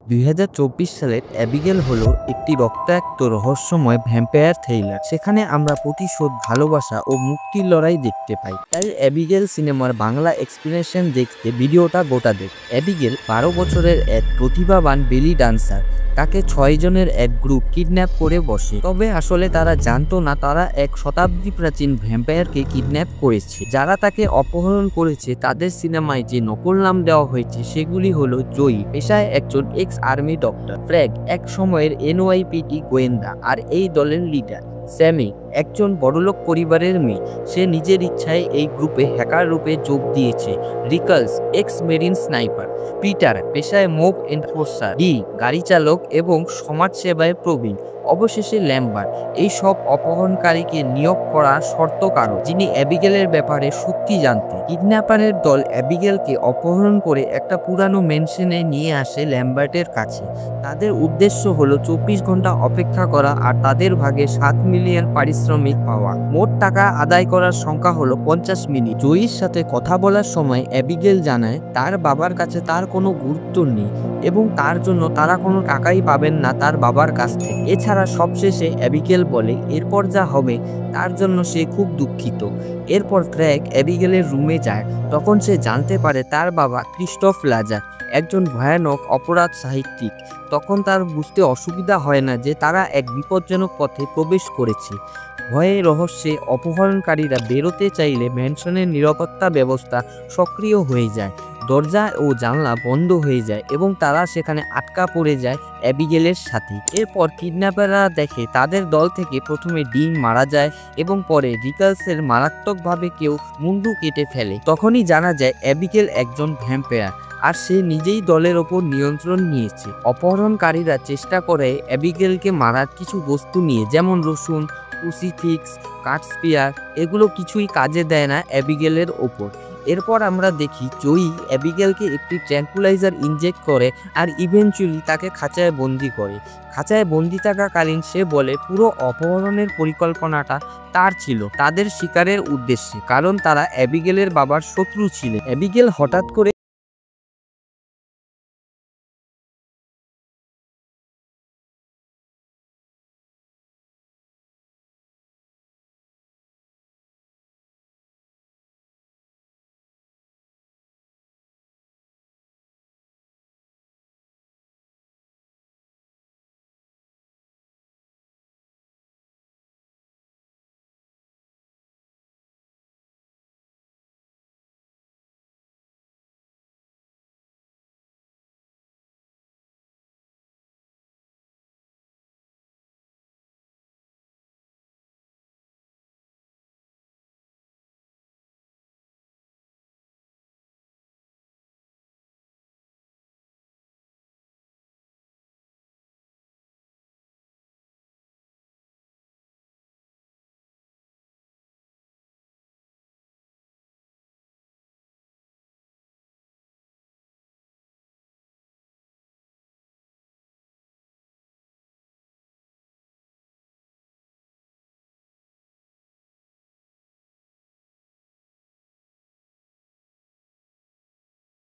2024 সালের অ্যাবিগেল হলো একটি রক্তাক্ত রহস্যময় ভ্যাম্পায়ার থ্রিলার। সেখানে আমরা প্রতিশোধ, ভালোবাসা ও মুক্তির লড়াই দেখতে পাই। তাই অ্যাবিগেল সিনেমার বাংলা এক্সপ্লেনেশন দেখতে ভিডিওটা গোটা দেখ। অ্যাবিগেল 12 বছরের এক প্রতিভাবান বেলি ডান্সার। তাকে 6 জনের এক গ্রুপ কিডন্যাপ করে বসে। তবে আসলে তারা জানতো না তারা এক শতাব্দী প্রাচীন ভ্যাম্পায়ারকে কিডন্যাপ করেছে। যারা তাকে অপহরণ করেছে তাদের সিনেমায় যে নকল নাম দেওয়া হয়েছে সেগুলি হলো জয়ী, পেশায় একজন এক্স আর্মি ডক্টর; ফ্র্যাগ, এক সময়ের এনওয়াইপিটি গোয়েন্দা আর এই দলের লিডার; স্যামি, একজন বড়লোক পরিবারের মেয়ে, সে নিজের ইচ্ছায় এই গ্রুপে হ্যাকার রূপে যোগ দিয়েছে; recalls, x marine sniper; Peter, পেশায় মোব এনফোর্সার; ডি, গাড়ি চালক এবং সমাজসেবায় প্রবীণ; অবশেষে ল্যাম্বার্ট, এই সব অপহরণকারীকে নিয়োগ করার শর্ত কারণ যিনি অ্যাবিগেলের ব্যাপারে সত্যি জানতেন। কিডন্যাপারের দল অ্যাবিগেলকে অপহরণ করে একটা পুরানো ম্যানশনে নিয়ে আসে ল্যাম্বার্টের কাছে। তাদের উদ্দেশ্য হলো 24 ঘন্টা অপেক্ষা করা আর তাদের ভাগে 7 মিলিয়ন পারিশ্রমিক পাওয়া। মোট টাকা আদায় করার সংখ্যা হলো 50 মিনিট। জয়ীর সাথে কথা বলার সময় অ্যাবিগেল জানায় তার বাবার কাছে তার কোনো গুরুত্ব নেই এবং তার জন্য তারা কোনো টাকাই পাবেন না তার বাবার কাছ থেকে। এছাড়া সবশেষে অ্যাবিগেল বলে এরপর যা হবে তার জন্য সে খুব দুঃখিত। এরপর ফ্র্যাগ অ্যাবিগেলের রুমে যায়। তখন সে জানতে পারে তার বাবা ক্রিস্টোফ লাজার একজন ভয়ানক অপরাধ সাহিত্যিক। তখন তার বুঝতে অসুবিধা হয় না যে তারা এক বিপজ্জনক পথে প্রবেশ করেছে। ভয়ে রহস্যে অপহরণকারীরা বেরোতে চাইলে ম্যানশনের নিরাপত্তা ব্যবস্থা সক্রিয় হয়ে যায়। দরজা ও জানলা বন্ধ হয়ে যায় এবং তারা সেখানে আটকা পড়ে যায় অ্যাবিগেলের সাথে। এরপর কিডন্যাপাররা দেখে তাদের দল থেকে প্রথমে ডিম মারা যায় এবং পরে রিকালসের মারাত্মকভাবে কেউ মুন্ডু কেটে ফেলে। তখনই জানা যায় অ্যাবিগেল একজন ভ্যাম্পায়ার আর সে নিজেই দলের ওপর নিয়ন্ত্রণ নিয়েছে। অপহরণকারীরা চেষ্টা করে অ্যাবিগেলকে মারার কিছু বস্তু নিয়ে, যেমন রসুন, ক্রুসিফিক্স, কাঠস্পিয়ার, এগুলো কিছুই কাজে দেয় না অ্যাবিগেলের ওপর। এরপর আমরা দেখি জয়ী অ্যাবিগেলকে একটি ট্র্যাঙ্কুলাইজার ইনজেক্ট করে আর ইভেনচুয়ালি তাকে খাঁচায় বন্দি করে। খাঁচায় বন্দি থাকাকালীন সে বলে পুরো অপহরণের পরিকল্পনাটা তার ছিল, তাদের শিকারের উদ্দেশ্যে, কারণ তারা অ্যাবিগেলের বাবার শত্রু ছিলেন। অ্যাবিগেল হঠাৎ করে